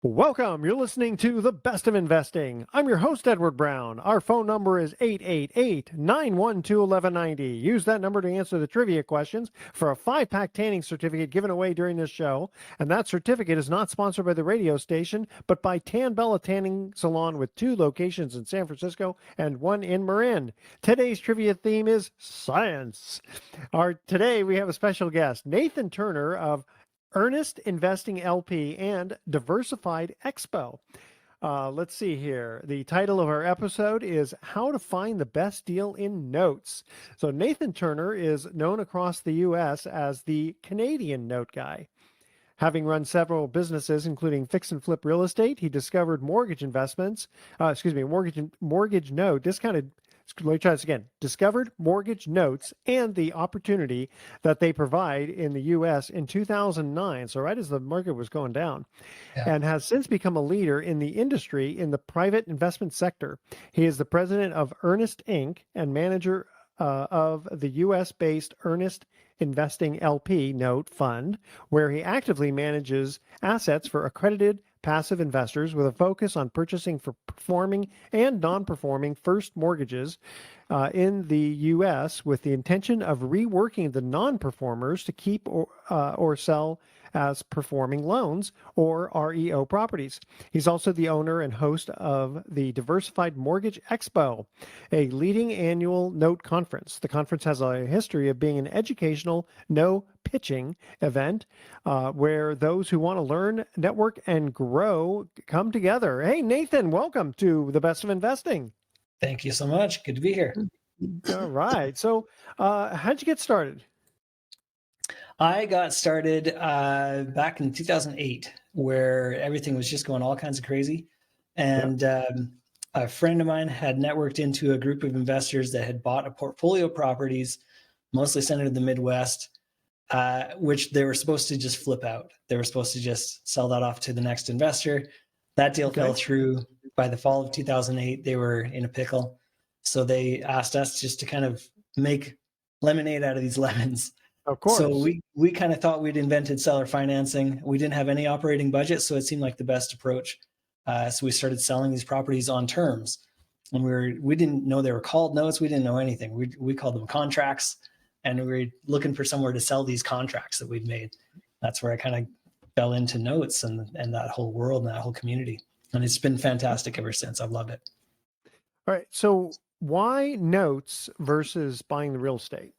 Welcome. You're listening to The Best of Investing. I'm your host, Edward Brown. Our phone number is 888-912-1190. Use that number to answer the trivia questions for a 5-pack tanning certificate given away during this show. And that certificate is not sponsored by the radio station, but by Tan Bella Tanning Salon with 2 locations in San Francisco and 1 in Marin. Today's trivia theme is science. Today we have a special guest, Nathan Turner of Earnest Investing LP and Diversified Expo. Let's see here. The title of our episode is How to Find the Best Deal in Notes. So Nathan Turner is known across the U.S. as the Canadian note guy. Having run several businesses, including fix and flip real estate, he discovered mortgage note discounted. Let me try this again. Discovered mortgage notes and the opportunity that they provide in the U.S. in 2009, so right as the market was going down, and has since become a leader in the industry in the private investment sector. He is the president of Earnest Inc. and manager of the U.S.-based Earnest Investing LP Note Fund, where he actively manages assets for accredited passive investors with a focus on purchasing for performing and non-performing first mortgages in the U.S. with the intention of reworking the non-performers to keep or sell as performing loans or REO properties. He's also the owner and host of the Diversified Mortgage Expo, a leading annual note conference. The conference has a history of being an educational, no pitching event where those who want to learn, network, and grow come together. Hey, Nathan, welcome to The Best of Investing. Thank you so much. Good to be here. All right. So how'd you get started? I got started back in 2008, where everything was just going all kinds of crazy. And a friend of mine had networked into a group of investors that had bought a portfolio of properties, mostly centered in the Midwest, which they were supposed to just flip out. They were supposed to just sell that off to the next investor. That deal fell through. By the fall of 2008, they were in a pickle. So they asked us just to kind of make lemonade out of these lemons. Of course. So we kind of thought we'd invented seller financing. We didn't have any operating budget, so it seemed like the best approach. So we started selling these properties on terms. And we didn't know they were called notes. We didn't know anything. We called them contracts. And we were looking for somewhere to sell these contracts that we'd made. That's where I kind of fell into notes and that whole world and that whole community. And it's been fantastic ever since. I've loved it. All right. So why notes versus buying the real estate?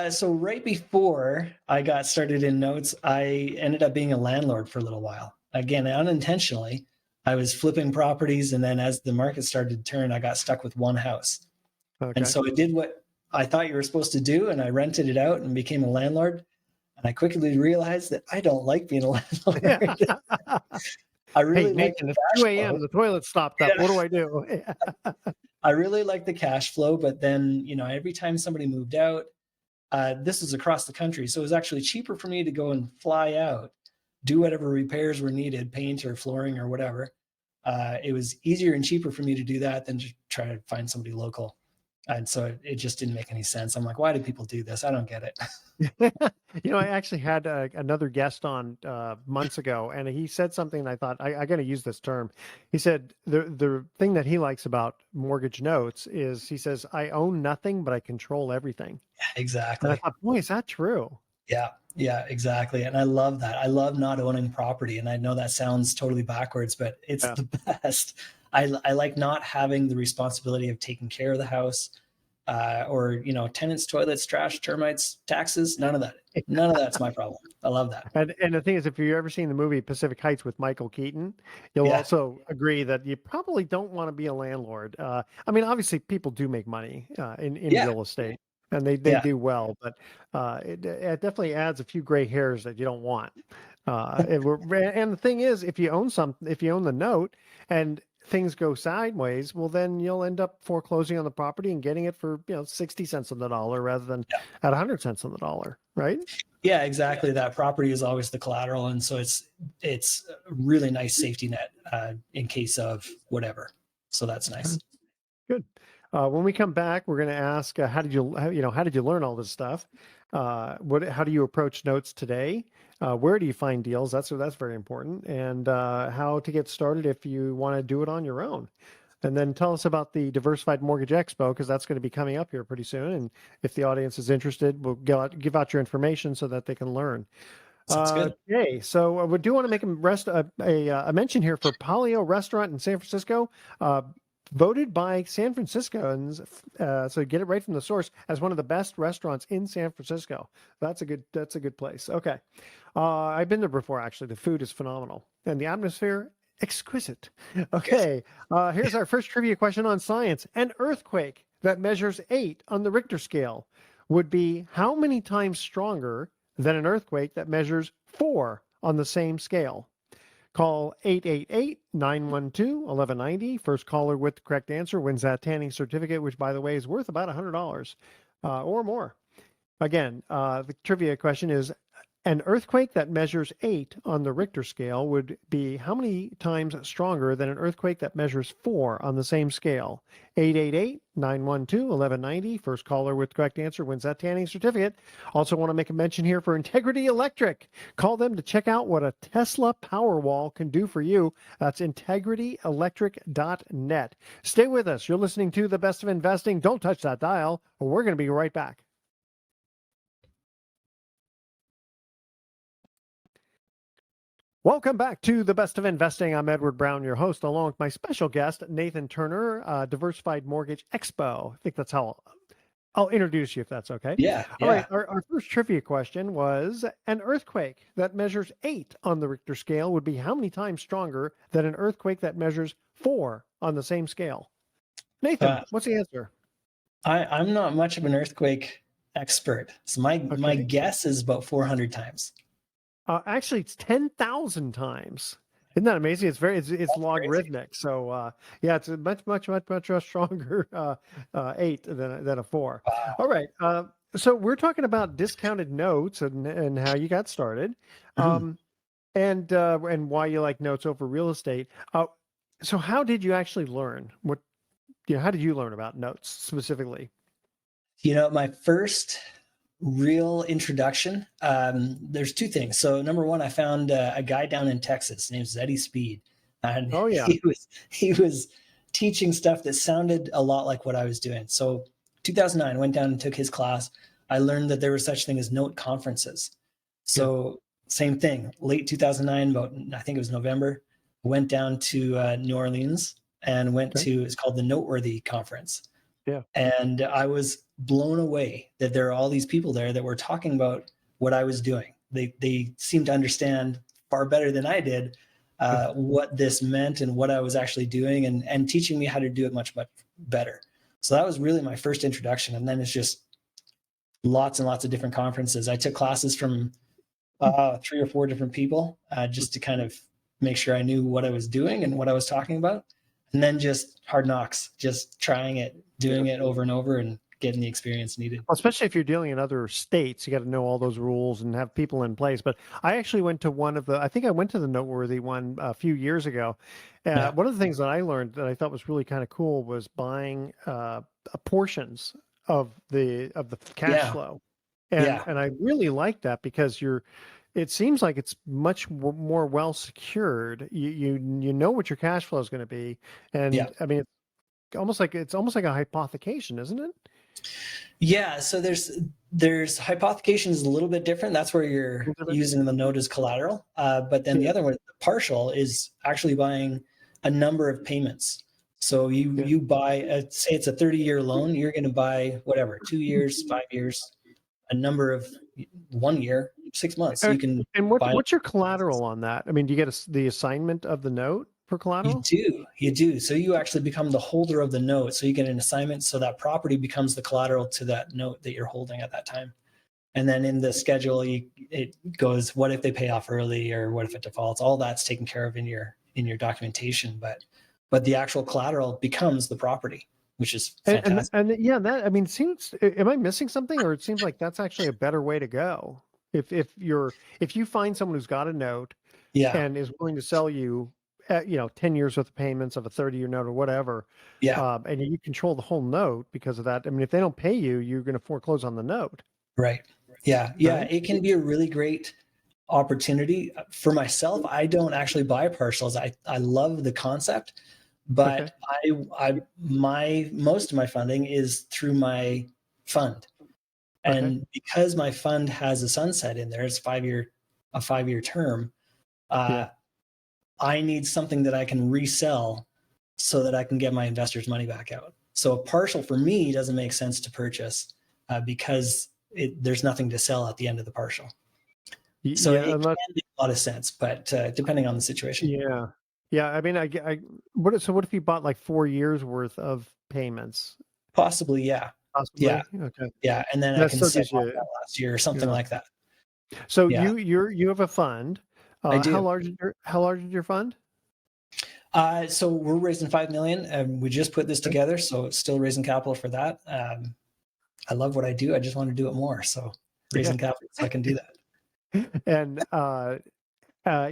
So right before I got started in notes, I ended up being a landlord for a little while. Again, unintentionally, I was flipping properties. And then as the market started to turn, I got stuck with one house. Okay. And so I did what I thought you were supposed to do. And I rented it out and became a landlord. And I quickly realized that I don't like being a landlord. I really Nathan, it's 2 a.m. The toilet stopped up. What do I do? I really like the cash flow. But then, every time somebody moved out, this was across the country. So it was actually cheaper for me to go and fly out, do whatever repairs were needed, paint or flooring or whatever. It was easier and cheaper for me to do that than to try to find somebody local. And so it just didn't make any sense. I'm like, why do people do this? I don't get it. I actually had another guest on months ago, and he said something, and I thought, I got to use this term. He said the thing that he likes about mortgage notes is, he says, I own nothing, but I control everything. Yeah, exactly. And I thought, boy, is that true? Yeah, exactly. And I love that. I love not owning property. And I know that sounds totally backwards, but it's the best. I like not having the responsibility of taking care of the house, or tenants, toilets, trash, termites, taxes. None of that. None of that's my problem. I love that. And the thing is, if you've ever seen the movie Pacific Heights with Michael Keaton, you'll also agree that you probably don't want to be a landlord. I mean, obviously, people do make money in real estate, and they do well, but it definitely adds a few gray hairs that you don't want. And the thing is, if you own the note and things go sideways, well, then you'll end up foreclosing on the property and getting it for 60 cents on the dollar rather than at 100 cents on the dollar, right? Yeah, exactly. That property is always the collateral, and so it's a really nice safety net in case of whatever. So that's nice. Good. When we come back, we're going to ask how did you learn all this stuff? how do you approach notes today? Where do you find deals? That's very important. And how to get started if you want to do it on your own. And then tell us about the Diversified Mortgage Expo, because that's going to be coming up here pretty soon. And if the audience is interested, we'll give out your information so that they can learn. Sounds good. Okay, so we do want to make a mention here for Palio Restaurant in San Francisco, voted by San Franciscans. So get it right from the source as one of the best restaurants in San Francisco. That's a good place. Okay, I've been there before. Actually, the food is phenomenal and the atmosphere exquisite. Okay, here's our first trivia question on science. An earthquake that measures 8 on the Richter scale would be how many times stronger than an earthquake that measures 4 on the same scale? Call 888-912-1190. First caller with the correct answer wins that tanning certificate, which, by the way, is worth about $100 or more. Again, the trivia question is, an earthquake that measures 8 on the Richter scale would be how many times stronger than an earthquake that measures 4 on the same scale? 888-912-1190. First caller with the correct answer wins that tanning certificate. Also want to make a mention here for Integrity Electric. Call them to check out what a Tesla Powerwall can do for you. That's integrityelectric.net. Stay with us. You're listening to The Best of Investing. Don't touch that dial. We're going to be right back. Welcome back to The Best of Investing. I'm Edward Brown, your host, along with my special guest, Nathan Turner, Diversified Mortgage Expo. I think that's how I'll introduce you, if that's okay. Yeah. All right. Our first trivia question was, an earthquake that measures 8 on the Richter scale would be how many times stronger than an earthquake that measures 4 on the same scale? Nathan, what's the answer? I'm not much of an earthquake expert, so my guess is about 400 times. Actually, it's 10,000 times. Isn't that amazing? It's logarithmic. Crazy. So yeah, it's a much stronger 8 than a 4. Wow. All right. So we're talking about discounted notes and how you got started, and why you like notes over real estate. So how did you actually learn? How did you learn about notes specifically? My first real introduction, there's 2 things. So number one, I found a guy down in Texas. His name's Eddie Speed. And he was teaching stuff that sounded a lot like what I was doing. So 2009, I went down and took his class. I learned that there was such thing as note conferences. So same thing, late 2009, about, I think it was November, went down to New Orleans and went to, it's called the Noteworthy Conference. Yeah. And I was blown away that there are all these people there that were talking about what I was doing. They seemed to understand far better than I did what this meant and what I was actually doing, and teaching me how to do it much better. So that was really my first introduction. And then it's just lots and lots of different conferences. I took classes from 3 or 4 different people just to kind of make sure I knew what I was doing and what I was talking about. And then just hard knocks, just trying it, doing it over and over and getting the experience needed. Well, especially if you're dealing in other states, you got to know all those rules and have people in place. But I actually went to I think I went to the Noteworthy one a few years ago. One of the things that I learned that I thought was really kind of cool was buying portions of the cash flow. And I really liked that because it seems like it's much more well secured. You know what your cash flow is going to be. And I mean, it's almost like a hypothecation, isn't it? Yeah. So there's hypothecation is a little bit different. That's where you're using the note as collateral. But then the other one, the partial, is actually buying a number of payments. So you buy, say it's a 30-year loan, you're going to buy whatever, 2 years, 5 years, a number of 1 year, 6 months. So you can. And what's your collateral on that? I mean, do you get the assignment of the note for collateral? You do. So you actually become the holder of the note. So you get an assignment. So that property becomes the collateral to that note that you're holding at that time. And then in the schedule, it goes, what if they pay off early, or what if it defaults? All that's taken care of in your documentation. But the actual collateral becomes the property, which is fantastic. And yeah, that, I mean, am I missing something, or it seems like that's actually a better way to go? If you find someone who's got a note and is willing to sell you 10 years worth of payments of a 30-year note or whatever, and you control the whole note because of that. I mean, if they don't pay you, you're going to foreclose on the note. Right. Yeah. It can be a really great opportunity for myself. I don't actually buy partials. I love the concept, Okay. but my most of my funding is through my fund. Okay. And because my fund has a sunset in there, it's a 5-year term. Yeah. I need something that I can resell so that I can get my investors' money back out. So a partial for me doesn't make sense to purchase because there's nothing to sell at the end of the partial. So Yeah. it can make a lot of sense, but depending on the situation. Yeah. Yeah. I mean, what if you bought like 4 years worth of payments? Possibly, yeah. Possibly. Yeah. Okay. Yeah. And then I That can still sell gives off you, that last year or something yeah. like that. So Yeah, you have a fund. I How do. large is your fund? So we're raising 5 million, and we just put this Okay. together, so it's still raising capital for that. I love what I do. I just want to do it more. So Yeah. raising capital so I can do that. And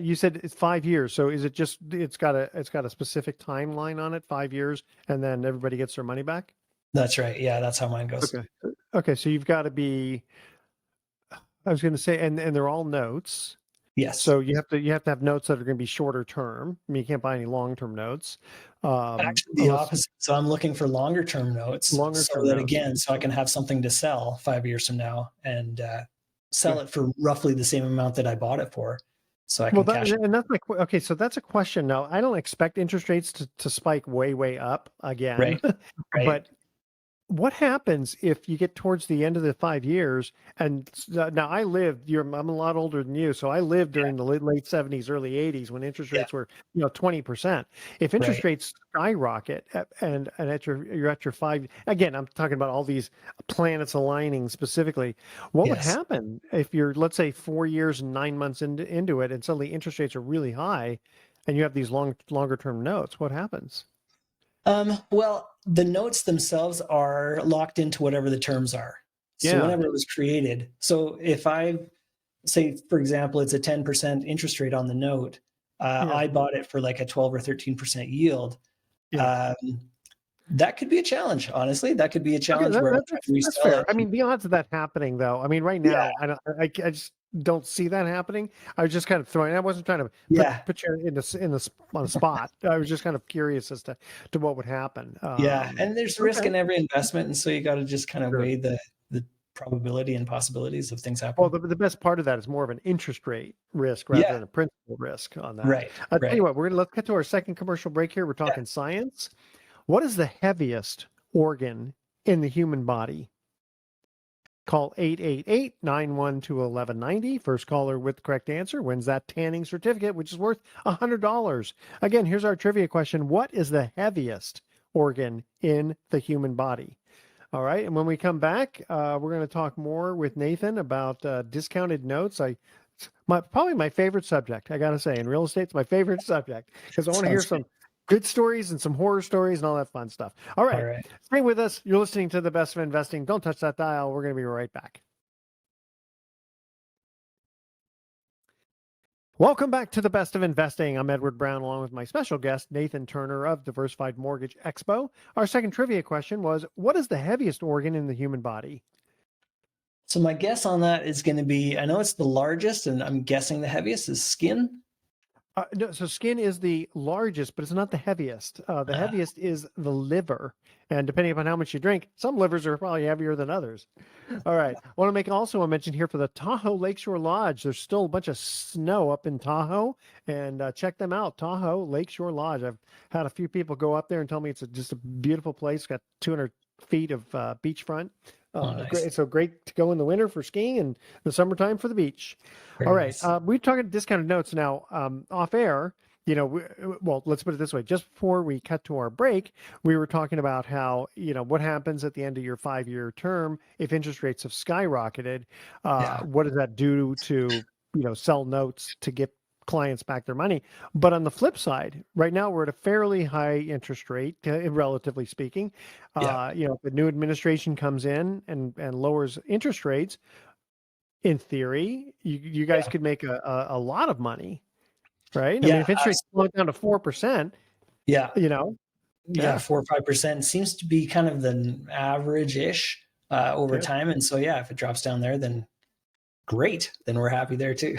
you said it's 5 years. So is it just it's got a specific timeline on it, 5 years, and then everybody gets their money back? That's right. Yeah, that's how mine goes. Okay. Okay. So you've got to be. I was going to say, and they're all notes. Yes. So you have to have notes that are going to be shorter term. I mean, you can't buy any long term notes. Actually, the Unless opposite. So I'm looking for longer term notes, longer so term that notes. again, so I can have something to sell 5 years from now and sell Okay. it for roughly the same amount that I bought it for, so I Well, can cash. that's okay. So that's a question. Now, I don't expect interest rates to spike way up again, Right. Right. but what happens if you get towards the end of the 5 years? And now I lived. I'm a lot older than you, so I lived Yeah. during the late '70s, early '80s when interest Yeah. rates were 20%. If interest Right. rates skyrocket and you're at your five again, I'm talking about all these planets aligning specifically. What would Yes. happen if you're, let's say, 4 years and 9 months into it, and suddenly interest rates are really high, and you have these longer term notes? What happens? Well, the notes themselves are locked into whatever the terms are. So Yeah. whenever it was created, so if I say, for example, it's a 10% interest rate on the note, Yeah. I bought it for like a 12 or 13% yield. Yeah. Um, that could be a challenge. Honestly, that could be a Okay, challenge where I try to that's resell fair. it. I mean, the odds of that happening, though. I mean, right Yeah, now, I just don't see that happening. I was just kind of throwing. I wasn't trying to yeah, put you on the spot. I was just kind of curious as to what would happen. yeah. And there's risk Okay, in every investment, and so you got to just kind of sure. weigh the probability and possibilities of things Well, happening. the best part of that is more of an interest rate risk rather Yeah, than a principal risk on that. right, I'll tell you right. what, let's get to our second commercial break here. We're Yeah. talking science. What is the heaviest organ in the human body? Call 888-912-1190. First caller with the correct answer wins that tanning certificate, which is worth $100. Again, here's our trivia question. What is the heaviest organ in the human body? All right. And when we come back, we're going to talk more with Nathan about discounted notes. Probably my favorite subject, I got to say. In real estate, it's my favorite subject because I want to hear Sounds great. some good stories and some horror stories and all that fun stuff. All All right. right. Stay with us. You're listening to The Best of Investing. Don't touch that dial. We're going to be right back. Welcome back to The Best of Investing. I'm Edward Brown, along with my special guest, Nathan Turner of Diversified Mortgage Expo. Our second trivia question was, what is the heaviest organ in the human body? So my guess on that is going to be, I know it's the largest, and I'm guessing the heaviest is skin. No, so skin is the largest, but it's not the heaviest. The heaviest is the liver. And depending upon how much you drink, some livers are probably heavier than others. All right. I want to make also a mention here for the Tahoe Lakeshore Lodge. There's still a bunch of snow up in Tahoe, and check them out. Tahoe Lakeshore Lodge. I've had a few people go up there and tell me it's just a beautiful place. Got 200 feet of beachfront. Nice. Great. So great to go in the winter for skiing and the summertime for the beach. Very All right. nice. We're talking discounted notes now. Off air, well, let's put it this way. Just before we cut to our break, we were talking about how, what happens at the end of your 5-year term if interest rates have skyrocketed. Yeah. What does that do to, sell notes to get clients back their money? But on the flip side, right now we're at a fairly high interest rate, relatively speaking. Yeah. If the new administration comes in and lowers interest rates, in theory, you guys Yeah. could make a lot of money, right? I mean, Yeah. if interest rates go down to 4%, Yeah. yeah, Yeah. 4 or 5% seems to be kind of the average ish over yeah, time. And so, yeah, if it drops down there, then great. Then we're happy there too.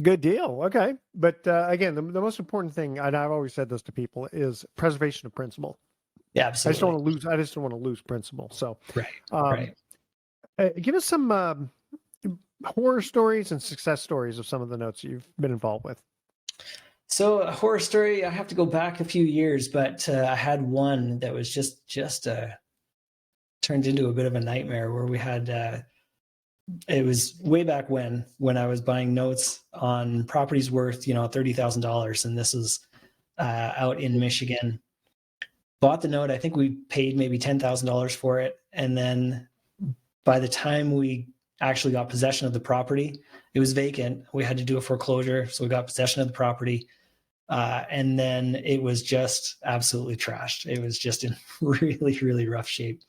Good deal. Okay. But again, the most important thing, and I've always said this to people, is preservation of principle. Yeah, I just don't absolutely. want to lose. I just don't want to lose principle. So, Right. um, give us some horror stories and success stories of some of the notes you've been involved with. So a horror story, I have to go back a few years, but I had one that was just turned into a bit of a nightmare where we had it was way back when I was buying notes on properties worth, $30,000, and this was out in Michigan. Bought the note. I think we paid maybe $10,000 for it, and then by the time we actually got possession of the property, it was vacant. We had to do a foreclosure, so we got possession of the property, and then it was just absolutely trashed. It was just in really, really rough shape.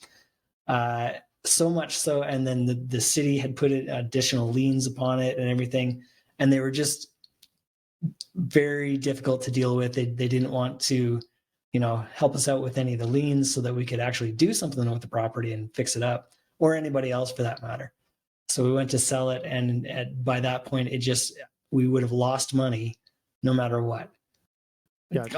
So much so, and then the city had put additional liens upon it and everything, and they were just very difficult to deal with. They didn't want to, help us out with any of the liens so that we could actually do something with the property and fix it up, or anybody else for that matter. So we went to sell it, and by that point, we would have lost money no matter what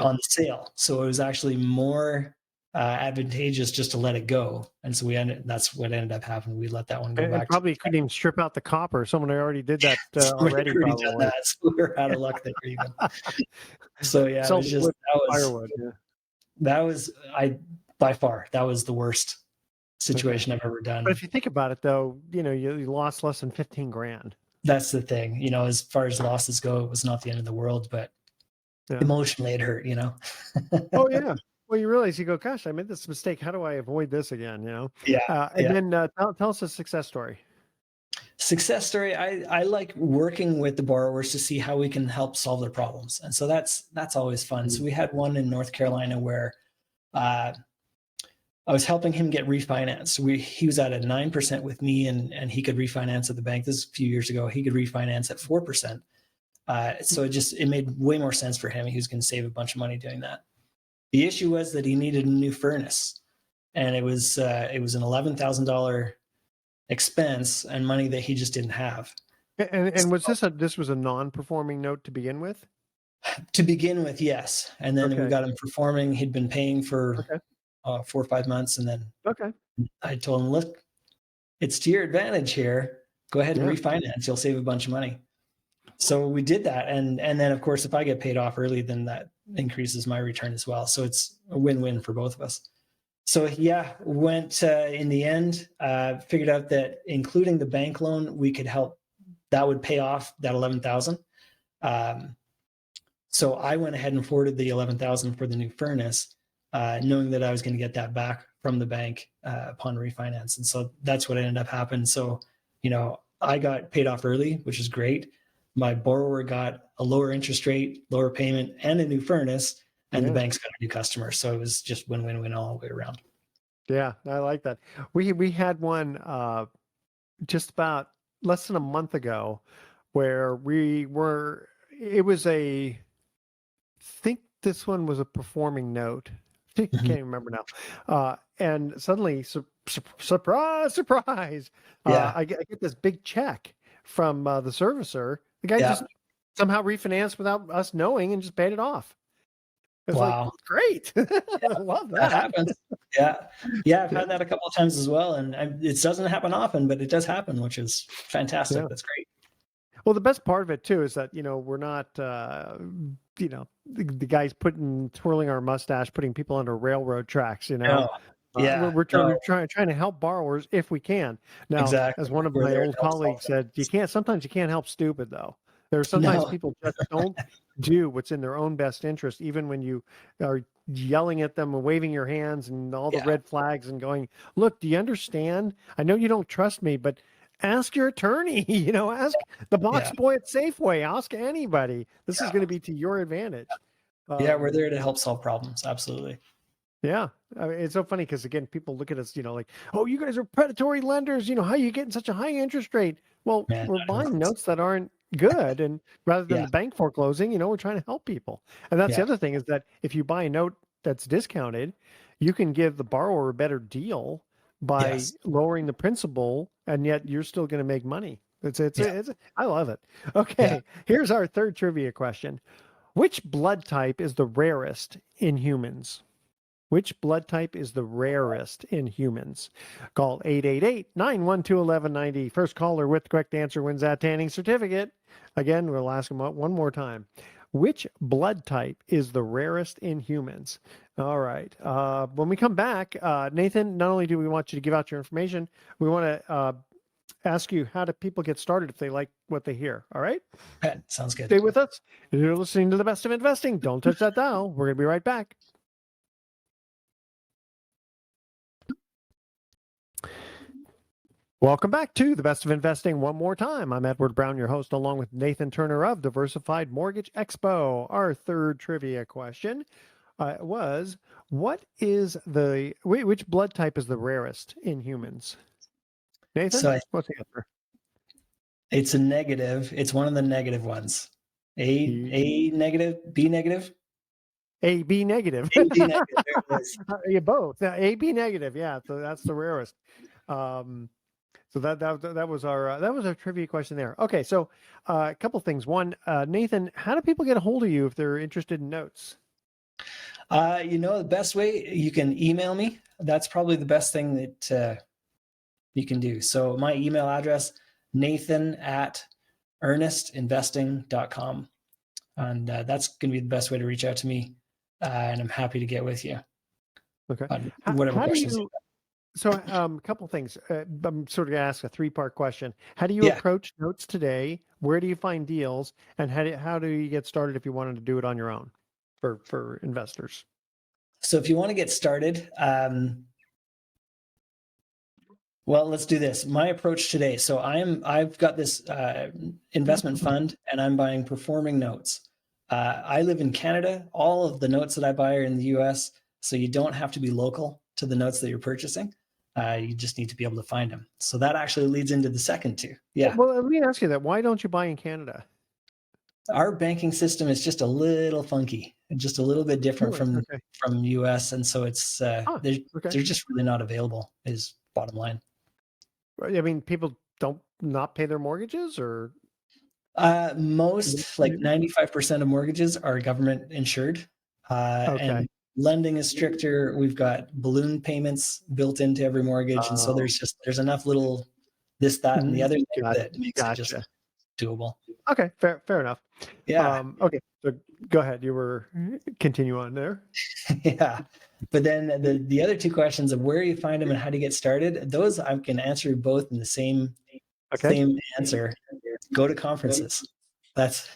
on the sale. So it was actually more advantageous just to let it go, and so that's what ended up happening. We let that one go And back. Probably couldn't even strip out the copper. Someone already did that already. Done that, so we were out of luck there even. So yeah, it was just firewood. Yeah. That was by far that was the worst situation I've ever done. But if you think about it, though, you lost less than 15 grand. That's the thing. As far as losses go, it was not the end of the world, but emotionally it hurt. Oh yeah. Well, you realize, you go, gosh, I made this mistake. How do I avoid this again? Yeah. And then tell us a success story. Success story. I like working with the borrowers to see how we can help solve their problems, and so that's always fun. Mm-hmm. So we had one in North Carolina where I was helping him get refinanced. He was at a 9% with me, and he could refinance at the bank. This is a few years ago. He could refinance at 4%. So it made way more sense for him. He was going to save a bunch of money doing that. The issue was that he needed a new furnace, and it was an $11,000 expense and money that he just didn't have. And was this was a non-performing note to begin with? To begin with, yes. And then we got him performing. He'd been paying for 4 or 5 months, and then I told him, look, it's to your advantage here. Go ahead and refinance. You'll save a bunch of money. So we did that. And then, of course, if I get paid off early, then that increases my return as well. So it's a win-win for both of us. So went in the end, figured out that including the bank loan, we could help. That would pay off that $11,000. So I went ahead and forwarded the $11,000 for the new furnace, knowing that I was going to get that back from the bank upon refinance. And so that's what ended up happening. So, I got paid off early, which is great. My borrower got a lower interest rate, lower payment, and a new furnace. And the bank's got a new customer. So it was just win-win-win all the way around. Yeah, I like that. We had one just about less than a month ago where it was I think this one was a performing note. I can't even remember now. And suddenly, surprise, I get this big check from the servicer. The guy just somehow refinanced without us knowing and just paid it off. It's like, great. I love that. That happens. Yeah. I've had that a couple of times as well. And it doesn't happen often, but it does happen, which is fantastic. That's great. Well, the best part of it too is that, we're not, the guys twirling our mustache, putting people under railroad tracks, we're trying to help borrowers if we can. Now, as one of my old colleagues said, sometimes you can't help stupid though. There are sometimes people just don't do what's in their own best interest, even when you are yelling at them and waving your hands and all the red flags and going, look, do you understand? I know you don't trust me, but ask your attorney, ask the box boy at Safeway, ask anybody. This is going to be to your advantage. We're there to help solve problems. Absolutely. Yeah. I mean, it's so funny because, again, people look at us, like, oh, you guys are predatory lenders. How are you getting such a high interest rate? Well, we're buying notes that aren't good. And rather than the bank foreclosing, we're trying to help people. And that's the other thing is that if you buy a note that's discounted, you can give the borrower a better deal by lowering the principal and yet you're still going to make money. I love it. Okay, here's our third trivia question. Which blood type is the rarest in humans? Which blood type is the rarest in humans? Call 888-912-1190. First caller with the correct answer wins that tanning certificate. Again, we'll ask them one more time. Which blood type is the rarest in humans? All right. When we come back, Nathan, not only do we want you to give out your information, we want to ask you, how do people get started if they like what they hear? All right? Sounds good. Stay with us. You're listening to The Best of Investing. Don't touch that dial. We're going to be right back. Welcome back to The Best of Investing one more time. I'm Edward Brown, your host, along with Nathan Turner of Diversified Mortgage Expo. Our third trivia question was, which blood type is the rarest in humans? Nathan, So what's the answer? It's a negative. It's one of the negative ones. A negative, B negative? AB negative. AB negative. There it is. You both. AB negative. Yeah, so that's the rarest. So that was our trivia question there. Okay, so a couple things. One, Nathan, how do people get a hold of you if they're interested in notes? The best way, you can email me. That's probably the best thing that you can do. So my email address, nathan@earnestinvesting.com. And that's going to be the best way to reach out to me. And I'm happy to get with you. Okay. Whatever questions. So a couple things. I'm sort of going to ask a three-part question. How do you approach notes today? Where do you find deals? And how do you get started if you wanted to do it on your own for investors? So if you want to get started, well, let's do this. My approach today. So I've got this investment fund, and I'm buying performing notes. I live in Canada. All of the notes that I buy are in the US, so you don't have to be local to the notes that you're purchasing. You just need to be able to find them. So that actually leads into the second two. Yeah. Well, let me ask you that. Why don't you buy in Canada? Our banking system is just a little funky and just a little bit different from US, and so it's they're just really not available. Is bottom line. I mean, people don't not pay their mortgages, or most, like 95% of mortgages are government insured, and lending is stricter. We've got balloon payments built into every mortgage, and so there's enough little this, that, and the other thing that makes it just doable. Okay, fair enough. Yeah. Okay, so go ahead. You were continue on there. Yeah. But then the other two questions of where you find them and how to get started, those I can answer both in the same answer. Go to conferences. That's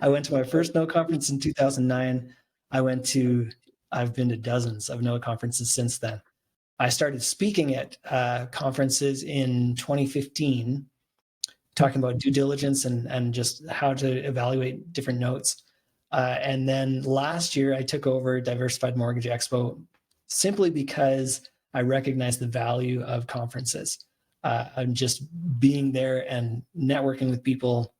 I went to my first note conference in 2009. I've been to dozens of note conferences since then. I started speaking at conferences in 2015, talking about due diligence and just how to evaluate different notes. And then last year, I took over Diversified Mortgage Expo simply because I recognized the value of conferences. I'm just being there and networking with people,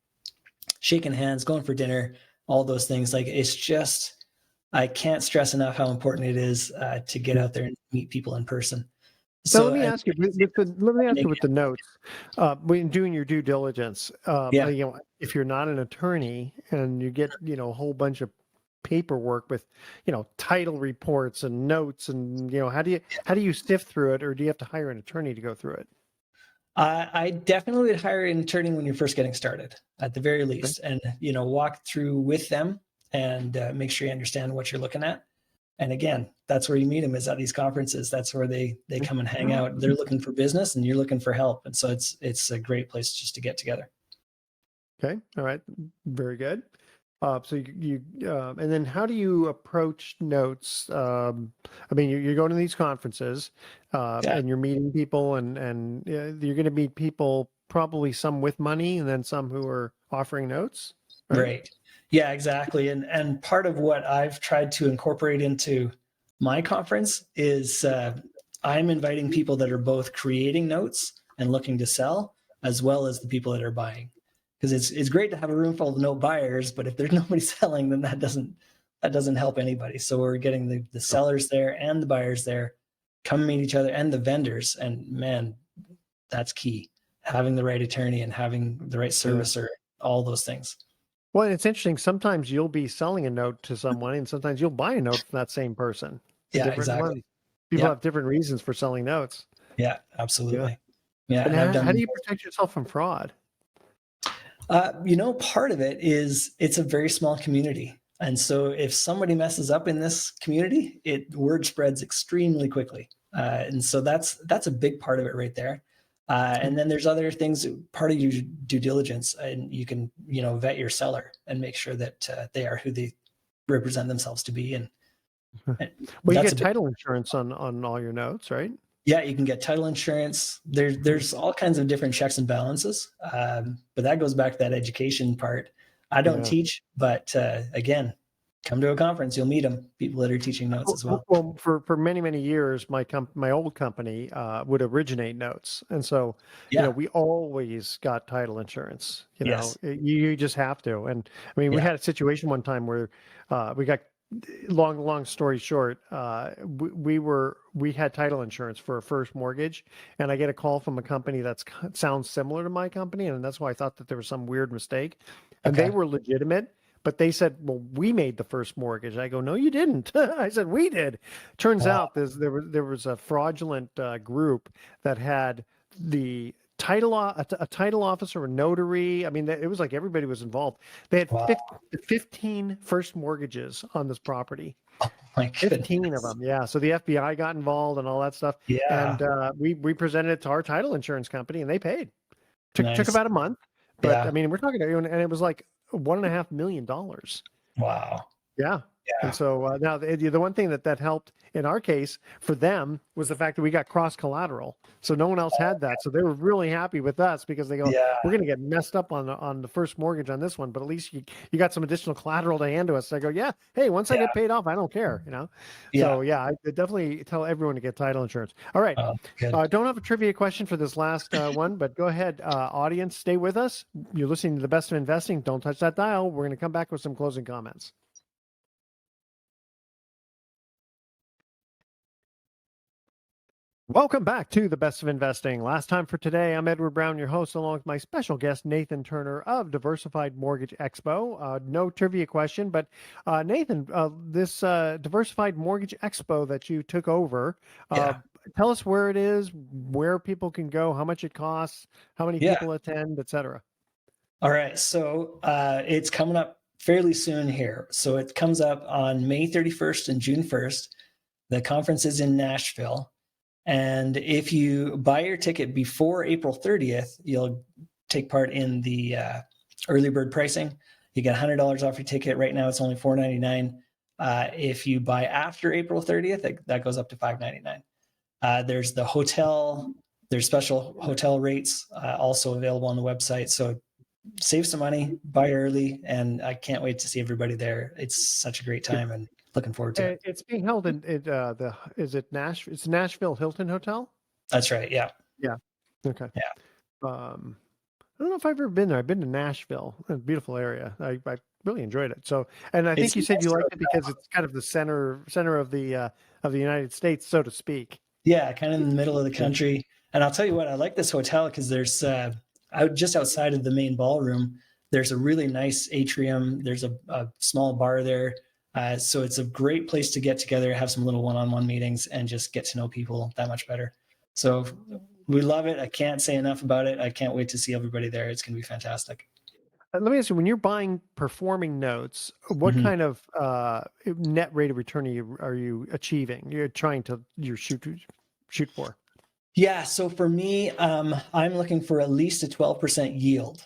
shaking hands, going for dinner, all those things. Like, it's just, I can't stress enough how important it is to get out there and meet people in person. So let me ask you with the notes, when doing your due diligence, if you're not an attorney and you get, a whole bunch of paperwork with, title reports and notes, and, how do you sift through it, or do you have to hire an attorney to go through it? I definitely would hire an attorney when you're first getting started, at the very least, and, walk through with them and make sure you understand what you're looking at. And again, that's where you meet them, is at these conferences. That's where they come and hang out. They're looking for business and you're looking for help. And so it's a great place just to get together. Okay. All right. Very good. So you and then how do you approach notes? I mean, you're going to these conferences and you're meeting people, and you're going to meet people, probably some with money and then some who are offering notes. Right. Yeah, exactly. And part of what I've tried to incorporate into my conference is I'm inviting people that are both creating notes and looking to sell, as well as the people that are buying. Because it's great to have a room full of note buyers, but if there's nobody selling, then that doesn't help anybody. So we're getting the sellers there and the buyers there, come meet each other, and the vendors. And man, That's key. Having the right attorney and having the right servicer, all those things. Well, it's interesting. Sometimes you'll be selling a note to someone, and sometimes you'll buy a note from that same person. Yeah, Different exactly. ones. People Yeah. have different reasons for selling notes. Yeah, absolutely. Yeah. And And I've done. how do you protect yourself from fraud? Part of it is it's a very small community. And so if somebody messes up in this community, word spreads extremely quickly. And so that's a big part of it right there. And then there's other things, part of your due diligence, and you can, vet your seller and make sure that they are who they represent themselves to be. And well, you get title insurance on all your notes, right? Yeah, you can get title insurance. There's all kinds of different checks and balances. But that goes back to that education part. I don't teach, but again, come to a conference, you'll meet them, people that are teaching notes as well. Well, for many, many years, my old company would originate notes. And so, we always got title insurance. You just have to. And I mean, we had a situation one time where we got, long story short, we had title insurance for a first mortgage, and I get a call from a company that sounds similar to my company, and that's why I thought that there was some weird mistake. And they were legitimate, but they said, well, we made the first mortgage. I go, no, you didn't. I said, we did. Turns out there was a fraudulent group that had the a title officer, a notary. I mean, it was like everybody was involved. They had 15 first mortgages on this property. Oh my goodness. 15 of them. Yeah. So the FBI got involved and all that stuff. Yeah. And we presented it to our title insurance company, and they paid. Took about a month. But I mean, we're talking to, and it was like $1.5 million. Wow. Yeah. And so now the one thing that helped in our case for them was the fact that we got cross collateral. So no one else had that. So they were really happy with us because they go, we're going to get messed up on the first mortgage on this one, but at least you got some additional collateral to hand to us. So I go, hey, once I get paid off, I don't care, So I definitely tell everyone to get title insurance. All right. Don't have a trivia question for this last one, but go ahead, audience, stay with us. You're listening to The Best of Investing. Don't touch that dial. We're going to come back with some closing comments. Welcome back to The Best of Investing. Last time for today, I'm Edward Brown, your host, along with my special guest, Nathan Turner of Diversified Mortgage Expo. No trivia question, but Nathan, this Diversified Mortgage Expo that you took over, tell us where it is, where people can go, how much it costs, how many people attend, etc. All right. So it's coming up fairly soon here. So it comes up on May 31st and June 1st. The conference is in Nashville. And if you buy your ticket before April 30th, you'll take part in the early bird pricing. You get $100 off your ticket. Right now, it's only $4.99. If you buy after April 30th, that goes up to $5.99. There's the hotel. There's special hotel rates also available on the website. So save some money, buy early, and I can't wait to see everybody there. It's such a great time, and looking forward to it. It's being held in it's Nashville Hilton Hotel? That's right. Yeah. Yeah. Okay. Yeah. I don't know if I've ever been there. I've been to Nashville, a beautiful area. I really enjoyed it. So, and I think you said you liked it because it's kind of the center of the United States, so to speak. Yeah, kind of in the middle of the country. And I'll tell you what, I like this hotel because there's just outside of the main ballroom, there's a really nice atrium. There's a small bar there. So it's a great place to get together, have some little one-on-one meetings, and just get to know people that much better. So we love it. I can't say enough about it. I can't wait to see everybody there. It's going to be fantastic. Let me ask you, when you're buying performing notes, what kind of net rate of return are you achieving? You're shoot for? Yeah. So for me, I'm looking for at least a 12% yield.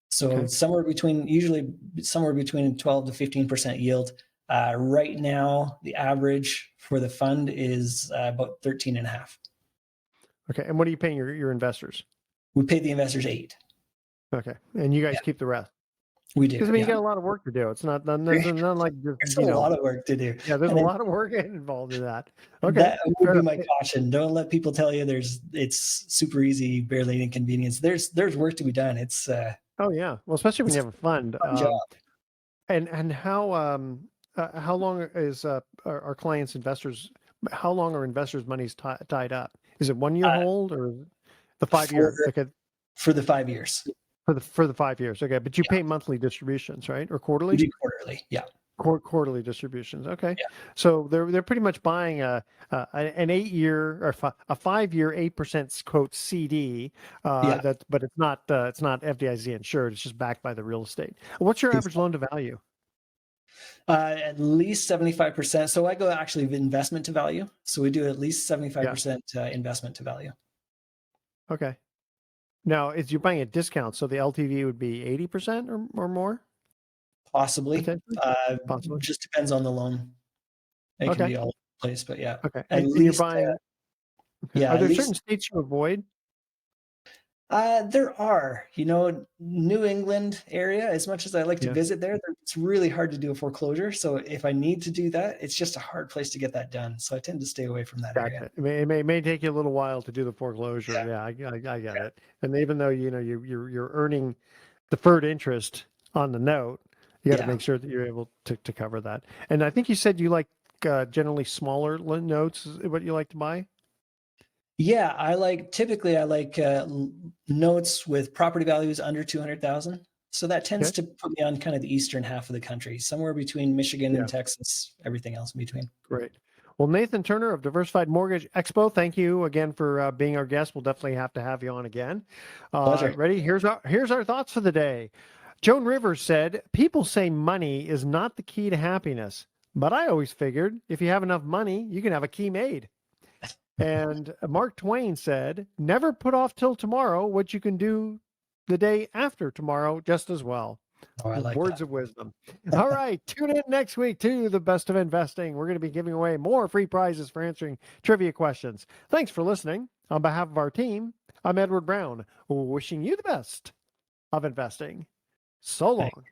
So usually somewhere between 12 to 15% yield. Right now, the average for the fund is about 13.5. Okay. And what are you paying your investors? We pay the investors 8. Okay. And you guys keep the rest? We do. Because you got a lot of work to do. It's not like there's a lot of work to do. Yeah, there's a lot of work involved in that. Okay. That would be my caution. Don't let people tell you it's super easy, barely inconvenience. There's work to be done. It's oh yeah. Well, especially when you have a fund. Job. And how long is our clients' investors? How long are investors' monies tied up? Is it 1 year hold or The 5 year. Okay. For the 5 years. For the 5 years. Okay. But you pay monthly distributions, right? Or We quarterly? do quarterly. Yeah. Quarterly distributions. Okay. Yeah. So they're pretty much buying an 8 year or a 5 year 8% quote CD. Yeah. But it's not FDIC insured. It's just backed by the real estate. What's your average loan to value? At least 75%. So I go actually investment to value. So we do at least 75% investment to value. Okay. Now, is you're buying a discount, so the LTV would be 80% or more? Possibly. Potentially? Possibly. Just depends on the loan. It can be all over the place, but yeah. Okay. At And least, you're buying. yeah. Are At there least, certain states you avoid? there are, New England area, as much as I like to visit there, it's really hard to do a foreclosure. So if I need to do that, it's just a hard place to get that done. So I tend to stay away from that area. It may take you a little while to do the foreclosure. Yeah, I get it. And even though you're earning deferred interest on the note, you got to make sure that you're able to cover that. And I think you said you like generally smaller notes is what you like to buy. Yeah, I like notes with property values under 200,000. So that tends to put me on kind of the eastern half of the country, somewhere between Michigan and Texas, everything else in between. Great. Well, Nathan Turner of Diversified Mortgage Expo, thank you again for being our guest. We'll definitely have to have you on again. Pleasure. Ready? Here's our thoughts for the day. Joan Rivers said, "People say money is not the key to happiness, but I always figured if you have enough money, you can have a key made." And Mark Twain said, "Never put off till tomorrow what you can do the day after tomorrow just as well." Oh, I like Words that. of wisdom. All right. Tune in next week to The Best of Investing. We're going to be giving away more free prizes for answering trivia questions. Thanks for listening. On behalf of our team, I'm Edward Brown, wishing you the best of investing. So long.